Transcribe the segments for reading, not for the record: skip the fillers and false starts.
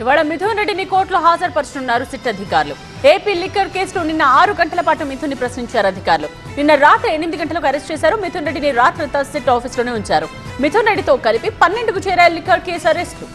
ఇవాళ మిథున్ రెడ్డిని కోర్టులో హాజరుపరచనున్నారు సిట్ అధికారులు. ఏపీ లిక్కర్ కేసులో నిన్న 6 గంటల పాటు మిథున్ ని ప్రశ్నించారు అధికారులు. నిన్న రాత్రి 8 గంటలకు అరెస్ట్ చేశారు. మిథున్ రెడ్డిని రాత్రంతా సిట్ ఆఫీసులోనే ఉంచారు. మిథున్ రెడ్డితో కలిపి 12కు చేరాయి liquor case arrest.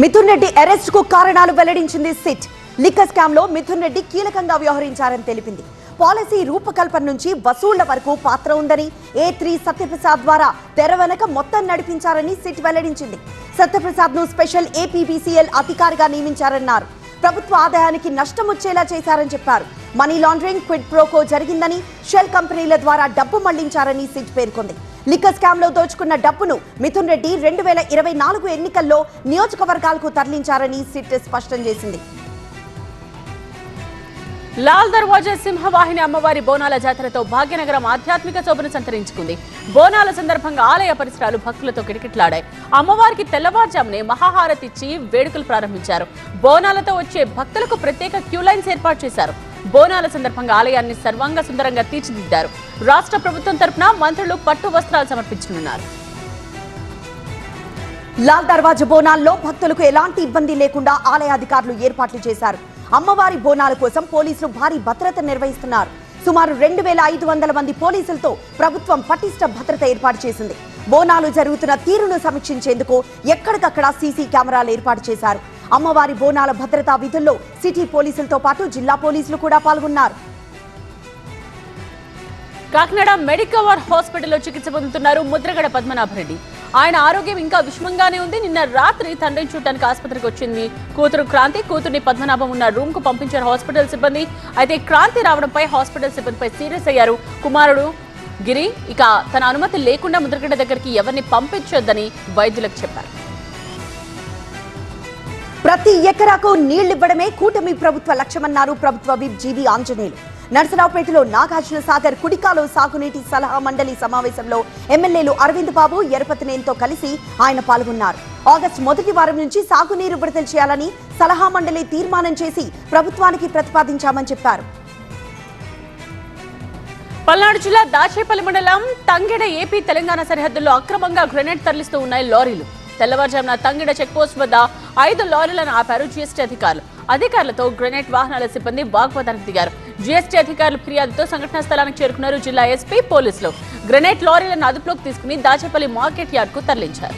Mithun Reddy arrest కు కారణాలు వెల్లడించింది సిట్. లిక్కర్ స్కామ్ లో మిథున్ రెడ్డి కీలకంగా వ్యవహరించారని తెలిపింది. పాలసీ రూపకల్పన నుంచి వసూళ్ల వరకు పాత్ర ఉందని, A3 సత్యప్రసాద్ ద్వారా తెర వెనక మొత్తం నడిపించారని సిట్ వెల్లడించింది. సత్యప్రసాద్ ను స్పెషల్ APBCL అధికారిగా నియమించారన్నారు. ప్రభుత్వ ఆదాయానికి నష్టం వచ్చేలా చేశారని చెప్పారు. మనీ లాండరింగ్, క్విడ్ ప్రోకో జరిగిందని, షెల్ కంపెనీల ద్వారా డబ్బు మళ్లించారని సిట్ పేర్కొంది. లిక్కర్ స్కామ్ లో దోచుకున్న డబ్బును మిథున్ రెడ్డి 2024 ఎన్నికల్లో నియోజకవర్గాలకు తరలించారని సిట్ స్పష్టం చేసింది. లాల్ దర్వాజా సింహవాహిని అమ్మవారి బోనాల జాతరతో భాగ్యనగరం ఆధ్యాత్మిక శోభను సంతరించుకుంది. బోనాల సందర్భంగా ఆలయ పరిసరాలు భక్తులతో కిటకిటలాడాయి. అమ్మవారికి తెల్లవారుజామునే మహాహారతిచ్చి వేడుకలు ప్రారంభించారు. బోనాలతో వచ్చే భక్తులకు ప్రత్యేక క్యూ లైన్స్ ఏర్పాటు చేశారు. బోనాల సందర్భంగా ఆలయాన్ని సర్వాంగ సుందరంగా తీర్చిదిద్దారు. రాష్ట్ర ప్రభుత్వం తరపున మంత్రులు పట్టు వస్త్రాలు సమర్పించనున్నారు. లాల్ దర్వాజా బోనాల్లో భక్తులకు ఎలాంటి ఇబ్బంది లేకుండా ఆలయ అధికారులు ఏర్పాట్లు చేశారు. అమ్మవారి బోనాల కోసం పోలీసులు భారీ భద్రత నిర్వహిస్తున్నారు. సుమారు 2500 మంది పోలీసులతో ప్రభుత్వం పటిష్ట భద్రత ఏర్పాటు చేసింది. బోనాలు జరుగుతున్న తీరును సమీక్షించేందుకు ఎక్కడికక్కడ సీసీ కెమెరాలు ఏర్పాటు చేశారు. అమ్మవారి బోనాల భద్రతా విధుల్లో సిటీ పోలీసులతో పాటు జిల్లా పోలీసులు కూడా పాల్గొన్నారు. కాకినాడ మెడికవర్ హాస్పిటల్లో చికిత్స పొందుతున్నారు ముద్రగడ పద్మనాభరెడ్డి. ఆయన ఆరోగ్యం ఇంకా విషమంగానే ఉంది. నిన్న రాత్రి తండ్రిని చూడటానికి ఆసుపత్రికి వచ్చింది కూతురు క్రాంతి. కూతుర్ని పద్మనాభం ఉన్న రూమ్ కు పంపించారు హాస్పిటల్ సిబ్బంది. అయితే క్రాంతి రావడంపై హాస్పిటల్ సిబ్బందిపై సీరియస్ అయ్యారు కుమారుడు గిరి. ఇక తన అనుమతి లేకుండా ముద్రగడ దగ్గరికి ఎవరిని పంపించొద్దని వైద్యులకు చెప్పారు. ప్రతి ఎకరాకు నీళ్లివ్వడమే కూటమి ప్రభుత్వ లక్ష్యమన్నారు ప్రభుత్వ విప్ జీవి ఆంజనేయులు. నర్సరావుపేటలో నాగార్జున సాగర్ కుడికాలో సాగునీటి సలహా మండలి సమావేశంలో ఎమ్మెల్యేలు అరవింద్ బాబు, ఎరపతినేనితో కలిసి ఆయన పాల్గొన్నారు. ఆగస్టు మొదటి వారం నుంచి సాగునీరు విడుదల చేయాలని సలహా మండలి తీర్మానం చేసి ప్రభుత్వానికి ప్రతిపాదించామని చెప్పారు. పల్నాడు జిల్లా దాచేపల్లి మండలం తంగెడ ఏపీ తెలంగాణ సరిహద్దుల్లో అక్రమంగా గ్రెనేడ్ తరలిస్తూ ఉన్నాయి లారీలు. తెల్లవారుజామున తంగెడ చెక్పోస్ట్ వద్ద 5 లారీలను ఆపారు జీఎస్టీ అధికారులు. అధికారులతో గ్రెనేడ్ వాహనాల సిబ్బంది వాగ్వాదానికి దిగారు. జీఎస్టీ అధికారులు ఫిర్యాదుతో సంఘటనా స్థలానికి చేరుకున్నారు జిల్లా ఎస్పీ, పోలీసులు. గ్రెనేడ్ లారీలను అదుపులోకి తీసుకుని దాచేపల్లి మార్కెట్ యార్డ్ కు తరలించారు.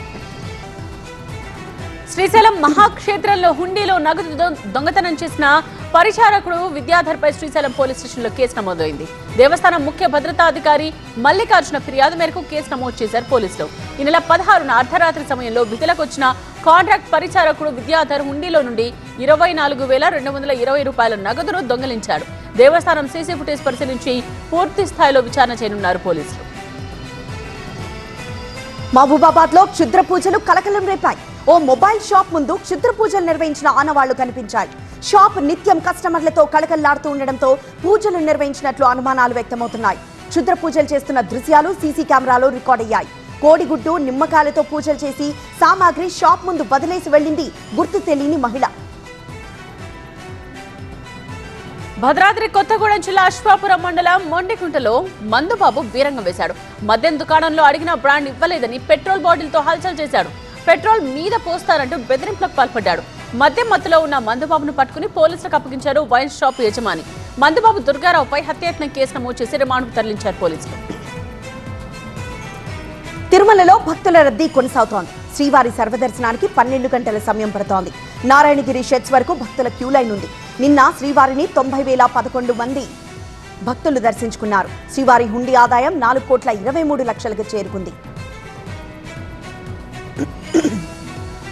శ్రీశైలం మహాక్షేత్రంలో హుండీలో నగదు దొంగతనం చేసిన పరిచారకుడు విద్యాధర్పై శ్రీశైలం పోలీస్ స్టేషన్లో కేసు నమోదైంది. దేవస్థానం ముఖ్య భద్రతాధికారి మల్లికార్జున ఫిర్యాదు మేరకు కేసు నమోదు చేశారు పోలీసులు. ఈ నెల 16న అర్ధరాత్రి సమయంలో విధులకు వచ్చిన కాంట్రాక్ట్ పరిచారకుడు విద్యాధర్ హుండీలో నుండి 24,220 రూపాయల నగదును దొంగిలించాడు. దేవస్థానం సీసీ ఫుటేజ్ పరిశీలించి పూర్తి స్థాయిలో విచారణ చేయనున్నారు పోలీసులు. మహబూబాబాద్ లో క్షుద్ర పూజలు కలకలం రేపాయి. ఓ మొబైల్ షాప్ ముందు క్షుద్ర పూజలు నిర్వహించిన ఆనవాళ్లు కనిపించాయి. షాప్ నిత్యం కస్టమర్లతో కళకళలాడుతూ ఉండడంతో పూజలు నిర్వహించినట్లు అనుమానాలు వ్యక్తమవుతున్నాయి. క్షుద్ర పూజలు చేస్తున్న దృశ్యాలు సీసీ కెమెరాలో రికార్డయ్యాయి. కోడిగుడ్డు, నిమ్మకాయలతో పూజలు చేసి సామాగ్రి షాప్ ముందు వదిలేసి వెళ్లింది గుర్తు తెలియని మహిళ. భద్రాద్రి కొత్తగూడెం జిల్లా అశ్వాపురం మండలం మొండికుంటలో మందుబాబు వీరంగం వేశాడు. మద్యం దుకాణంలో అడిగిన బ్రాండ్ ఇవ్వలేదని పెట్రోల్ బాటిల్తో హల్చల్ చేశాడు. పెట్రోల్ మీద పోస్తారంటూ బెదిరింపులకు పాల్పడ్డాడు. మద్యం మత్తులో ఉన్న మందుబాబును పట్టుకుని పోలీసులకు అప్పగించారు వైన్ షాప్ యజమాని. మందుబాబు దుర్గారావుపై హత్యాయత్నం కేసు నమోదు చేసి రిమాండ్కు తరలించారు పోలీసులు. తిరుమలలో భక్తుల రద్దీ కొనసాగుతోంది. శ్రీవారి సర్వదర్శనానికి 12 గంటల సమయం పడుతోంది. నారాయణగిరి షెడ్స్ వరకు భక్తుల క్యూ లైన్ ఉంది. నిన్న శ్రీవారిని 90,011 మంది భక్తులు దర్శించుకున్నారు. శ్రీవారి హుండీ ఆదాయం 4,23,00,000కు చేరుకుంది.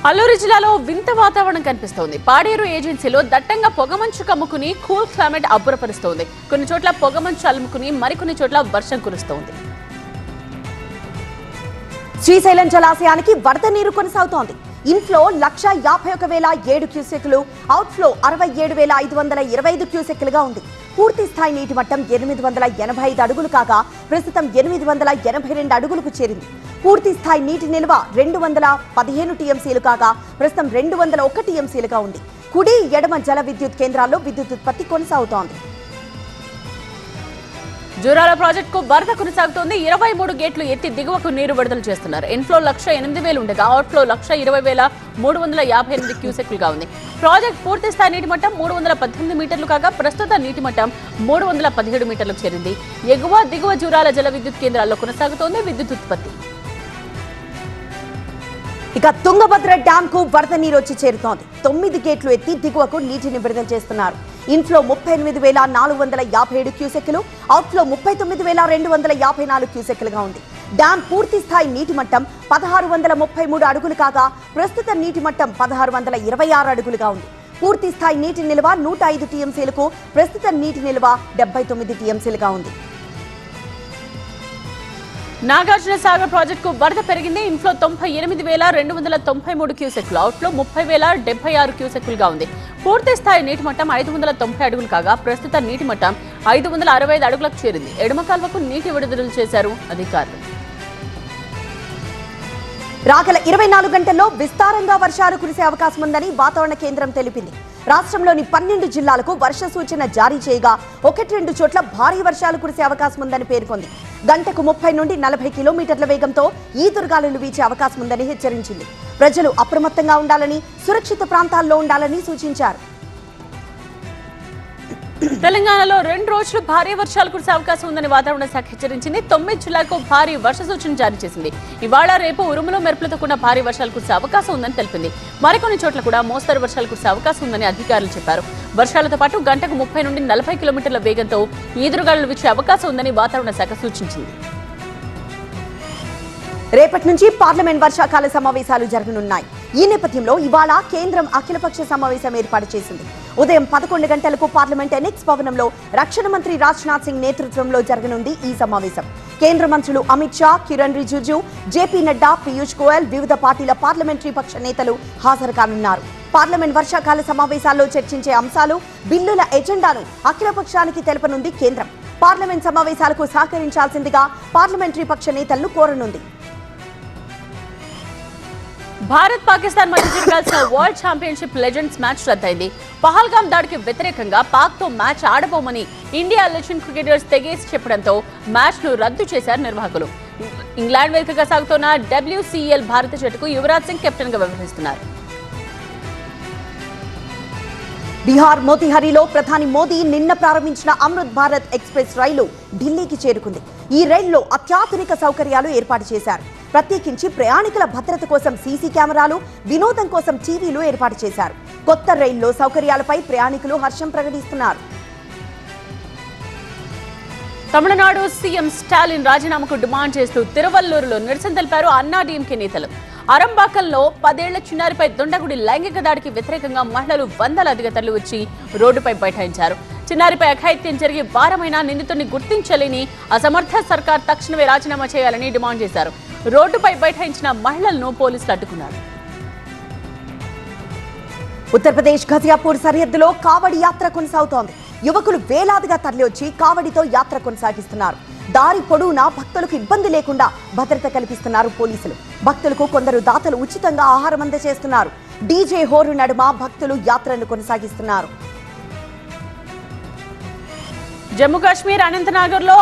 అల్లూరు జిల్లాలో వింత వాతావరణం కనిపిస్తోంది. పాడేరు ఏజెన్సీలో దట్టంగా పొగమంచు కమ్ముకుని కూల్ క్లైమేట్ అబ్బురపరుస్తోంది. కొన్ని చోట్ల పొగమంచు అలుముకుని మరికొన్ని చోట్ల వర్షం కురుస్తోంది. శ్రీశైలం జలాశయానికి వరద నీరు కొనసాగుతోంది. ఇన్ఫ్లో 1,51,007 క్యూసెక్లు, అవుట్ఫ్లో 67,525 క్యూసెక్లుగా ఉంది. పూర్తి స్థాయి నీటి మట్టం 885 అడుగులు కాగా ప్రస్తుతం 882 అడుగులకు చేరింది. పూర్తి స్థాయి నీటి నిల్వ 215 టీఎంసీలు కాగా ప్రస్తుతం 201 టీఎంసీలుగా ఉంది. కుడి, ఎడమ జల విద్యుత్ కేంద్రాల్లో విద్యుత్ ఉత్పత్తి కొనసాగుతోంది. జూరాల ప్రాజెక్టుకు వరద కొనసాగుతోంది. 23 గేట్లు ఎత్తి దిగువకు నీరు విడుదల చేస్తున్నారు. ఇన్ఫ్లో 1,08,000 ఉండగా అవుట్ఫ్లో 1,20,358 క్యూసెక్లుగా ఉంది. ప్రాజెక్ట్ పూర్తి స్థాయి నీటి మట్టం 318 మీటర్లు కాగా ప్రస్తుత నీటి మట్టం 317 మీటర్లకు చేరింది. ఎగువ దిగువ జూరాల జల విద్యుత్ కేంద్రాల్లో కొనసాగుతోంది విద్యుత్ ఉత్పత్తి. ఇక తుంగభద్ర డ్యామ్ కు వరద నీరు వచ్చి చేరుతోంది. 9 గేట్లు ఎత్తి దిగువకు నీటిని విడుదల చేస్తున్నారు. ఇన్ఫ్లో 38,457 క్యూసెక్లు, అవుట్ఫ్లో 39,254 క్యూసెక్లుగా ఉంది. డ్యామ్ పూర్తి స్థాయి నీటి మట్టం 1,633 అడుగులు కాగా ప్రస్తుత నీటి మట్టం 1,626 అడుగులుగా ఉంది. పూర్తి స్థాయి నీటి నిల్వ 105 టీఎంసీలకు, ప్రస్తుత నీటి నిల్వ 79 టీఎంసీలుగా ఉంది. నాగార్జున సాగర్ ప్రాజెక్టుకు వరద పెరిగింది. ఇన్ఫ్లో 98,293 క్యూసెక్లు, అవుట్ఫ్లో 30,076 క్యూసెక్లుగా ఉంది. పూర్తి స్థాయి నీటి మట్టం 590 అడుగులు కాగా ప్రస్తుత నీటి మట్టం 565 అడుగులకు చేరింది. ఎడమ కాల్వకు నీటి విడుదల చేశారు అధికారులు. రాగల 24 గంటల్లో విస్తారంగా వర్షాలు కురిసే అవకాశం ఉందని వాతావరణ కేంద్రం తెలిపింది. రాష్ట్రంలోని 12 జిల్లాలకు వర్ష సూచన జారీ చేయగా 1-2 చోట్ల భారీ వర్షాలు కురిసే అవకాశం ఉందని పేర్కొంది. గంటకు 30 నుండి 40 కిలోమీటర్ల వేగంతో ఈదురుగాలులు వీచే అవకాశం ఉందని హెచ్చరించింది. ప్రజలు అప్రమత్తంగా ఉండాలని, సురక్షిత ప్రాంతాల్లో ఉండాలని సూచించారు. తెలంగాణలో 2 రోజులు భారీ వర్షాలు కురిసే అవకాశం ఉందని వాతావరణ శాఖ హెచ్చరించింది. 9 జిల్లాలకు భారీ వర్ష సూచన జారీ చేసింది. ఇవాళ రేపు ఉరుములు మెరుపులతో కూడిన భారీ వర్షాలు కురిసే అవకాశం ఉందని తెలిపింది. మరికొన్ని చోట్ల కూడా మోస్తరు వర్షాలు కురిసే అవకాశం ఉందని అధికారులు చెప్పారు. వర్షాలతో పాటు గంటకు 30 నుండి 40 కిలోమీటర్ల వేగంతో ఈదురుగాలులు వీచే అవకాశం ఉందని వాతావరణ శాఖ సూచించింది. రేపటి నుంచి పార్లమెంట్ వర్షాకాల సమావేశాలు జరగనున్నాయి. ఈ నేపథ్యంలో ఇవాళ కేంద్రం అఖిలపక్ష సమావేశం ఏర్పాటు చేసింది. ఉదయం 11 గంటలకు పార్లమెంట్ ఎనెక్స్ భవనంలో రక్షణ మంత్రి రాజ్నాథ్ సింగ్ నేతృత్వంలో జరగనుంది ఈ సమావేశం. కేంద్ర మంత్రులు అమిత్ షా, కిరణ్ రిజిజు, జేపీ నడ్డా, పీయూష్ గోయల్, వివిధ పార్టీల పార్లమెంటరీ పక్ష నేతలు హాజరు కానున్నారు. పార్లమెంట్ వర్షాకాల సమావేశాల్లో చర్చించే అంశాలు, బిల్లుల ఎజెండాను అఖిలపక్షానికి తెలపనుంది కేంద్రం. పార్లమెంట్ సమావేశాలకు సహకరించాల్సిందిగా పార్లమెంటరీ పక్ష నేతలను కోరనుంది. భారత్ పాకిస్తాన్ మధ్య జరగాల్సిన వరల్డ్ ఛాంపియన్షిప్ లెజెండ్స్ మ్యాచ్ రద్దయింది. పహల్గామ్ దాడికి వ్యతిరేకంగా పాక్ తో మ్యాచ్ ఆడబోమని ఇండియా లెజెండ్ క్రికెటర్స్ తెగేసి చెప్పడంతో మ్యాచ్ ను రద్దు చేశారు నిర్వాహకులు. ఇంగ్లాండ్ వేదికగా సాగుతున్న WCL భారత జట్టుకు యువరాజ్ సింగ్ కెప్టెన్ గా వ్యవహరిస్తున్నారు. బీహార్ మోతిహారీలో ప్రధాని మోదీ నిన్న ప్రారంభించిన అమృత్ భారత్ ఎక్స్ప్రెస్ రైలు ఢిల్లీకి చేరుకుంది. ఈ రైల్లో అత్యాధునిక సౌకర్యాలు ఏర్పాటు చేశారు. ప్రత్యేకించి ప్రయాణికుల భద్రత కోసం సీసీ కెమెరాలు, వినోదం కోసం టీవీలు ఏర్పాటు చేశారు. కొత్త రైల్లో సౌకర్యాలపై ప్రయాణికులు హర్షం ప్రకటిస్తున్నారు. తమిళనాడు సీఎం స్టాలిన్ రాజీనామాకు డిమాండ్ చేస్తూ తిరువల్లూరులో నిరసన తెలిపారు అన్నా డీఎంకే నేతలు. అరంబాకంలో 10 ఏళ్ల చిన్నారిపై దుండగుడి లైంగిక దాడికి వ్యతిరేకంగా మహిళలు వందలాదిగా తరలివచ్చి రోడ్డుపై బైఠాయించారు. చిన్నారిపై అఘాయిత్యం జరిగి వారమైనా నిందితుడిని గుర్తించలేని అసమర్థ సర్కార్ తక్షణమే రాజీనామా చేయాలని డిమాండ్ చేశారు. రోడ్డుపై బైఠాయించిన మహిళలను పోలీసులు అడ్డుకున్నారు. ఉత్తరప్రదేశ్ ఘజియాపూర్ సరిహద్దులో కావడి యాత్ర కొనసాగుతోంది. యువకులు వేలాదిగా తరలివచ్చి కావడితో యాత్ర కొనసాగిస్తున్నారు. దారి పొడవునా భక్తులకు ఇబ్బంది లేకుండా భద్రత కల్పిస్తున్నారు పోలీసులు. భక్తులకు కొందరు దాతలు ఉచితంగా ఆహారం అందజేస్తున్నారు. డీజే హోరు నడుమ భక్తులు యాత్రను కొనసాగిస్తున్నారు. జమ్మూ కాశ్మీర్ అనంతనాగర్ లో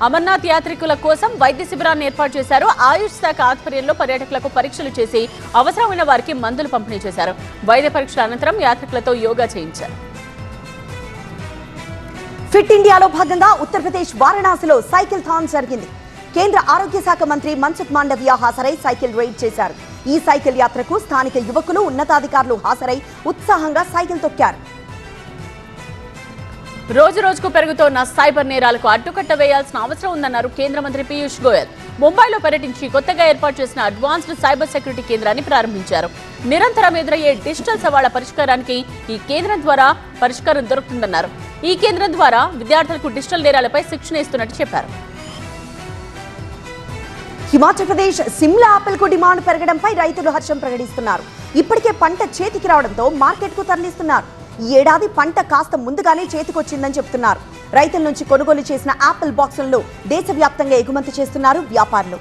అమర్నాథ్ యాత్రికుల కోసం వైద్య శిబిరాన్ని ఏర్పాటు చేశారు. ఆయుష్ శాఖ ఆధ్వర్యంలో పర్యాటకులకు పరీక్షలు చేసి అవసరమైన వారికి మందులు పంపిణీ చేశారు. వైద్య పరీక్షల అనంతరం యాత్రికులతో యోగా చేయించారు. ఫిట్ ఇండియాలో భాగంగా ఉత్తరప్రదేశ్ వారణాసిలో సైకిల్ థాన్ జరిగింది. కేంద్ర ఆరోగ్య శాఖ మంత్రి మన్సుఖ్ మాండవియా హాజరై సైకిల్ రైడ్ చేశారు. ఈ సైకిల్ యాత్రకు స్థానిక యువకులు, ఉన్నతాధికారులు హాజరై ఉత్సాహంగా సైకిల్ తొక్కారు. రోజు రోజుకు పెరుగుతోన్న సైబర్ నేరాలకు అడ్డుకట్ట వేయాల్సిన అవసరం ఉందన్నారు కేంద్ర మంత్రి పీయూష్ గోయల్. ముంబైలో పర్యటించి కొత్తగా ఏర్పాటు చేసిన అడ్వాన్స్డ్ సైబర్ సెక్యూరిటీ కేంద్రాన్ని ప్రారంభించారు. నిరంతరం ఎదురయ్యే డిజిటల్ సవాళ్ల పరిష్కారానికి ఈ కేంద్రం ద్వారా పరిష్కారం దొరుకుతుందన్నారు. ఈ కేంద్రం ద్వారా విద్యార్థులకు డిజిటల్ నేరాలపై శిక్షణ ఇస్తున్నట్టు చెప్పారు. హిమాచల్ ప్రదేశ్ సిమ్లా ఆపిల్ కు డిమాండ్ పెరగడంపై రైతులు హర్షం ప్రకటిస్తున్నారు. ఇప్పటికే పంట చేతికి రావడంతో మార్కెట్ కు తరలిస్తున్నారు. ఈ ఏడాది పంట కాస్త ముందుగానే చేతికొచ్చిందని చెప్తున్నారు. రైతుల నుంచి కొనుగోలు చేసిన ఆపిల్ బాక్సులను దేశవ్యాప్తంగా ఎగుమతి చేస్తున్నారు వ్యాపారులు.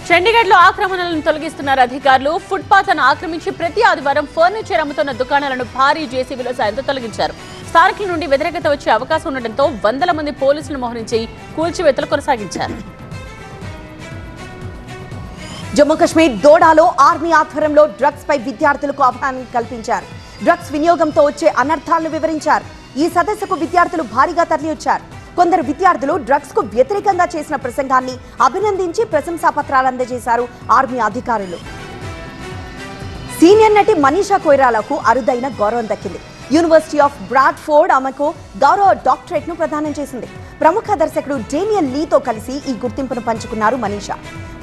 చండీగఢ్ లో ఆక్రమణలను తొలగిస్తున్నారు అధికారులు. ఫుట్ పాత్ ను ఆక్రమించి ప్రతి ఆదివారం ఫర్నిచర్ అమ్ముతున్న దుకాణాలను భారీ జేసీబీల సాయంతో తొలగించారు. స్థానికుల నుండి వ్యతిరేకత వచ్చే అవకాశం ఉండడంతో వందల మంది పోలీసులను మోహరించి కూల్చివేతలు కొనసాగించారు. జమ్మూ కశ్మీర్ దోడాలో ఆర్మీ ఆధ్వర్యంలో డ్రగ్స్ పై విద్యార్థులకు అవగాహన కల్పించారు. డ్రగ్స్ వినియోగంతో వచ్చే అనర్థాలను వివరించారు. ఈ సదస్సుకు విద్యార్థులు భారీగా తరలివచ్చారు. కొందరు విద్యార్థులు డ్రగ్స్ కు వ్యతిరేకంగా చేసిన ప్రసంగాన్ని అభినందించి ప్రశంసా పత్రాలు అందజేశారు ఆర్మీ అధికారులు. సీనియర్ నటి మనీషా కొయిరాలాకు అరుదైన గౌరవం దక్కింది. యూనివర్సిటీ ఆఫ్ బ్రాడ్ఫోర్డ్ ఆమెకు గౌరవ డాక్టరేట్ ను ప్రదానం చేసింది. ప్రముఖ దర్శకుడు డేనియల్ లీతో కలిసి ఈ గుర్తింపును పంచుకున్నారు మనీషా.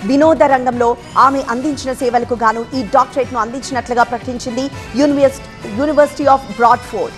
వినోద రంగంలో ఆమె అందించిన సేవలకు గాను ఈ డాక్టరేట్ ను అందించినట్లుగా ప్రకటించింది యూనివర్సిటీ ఆఫ్ బ్రాడ్ఫోర్డ్.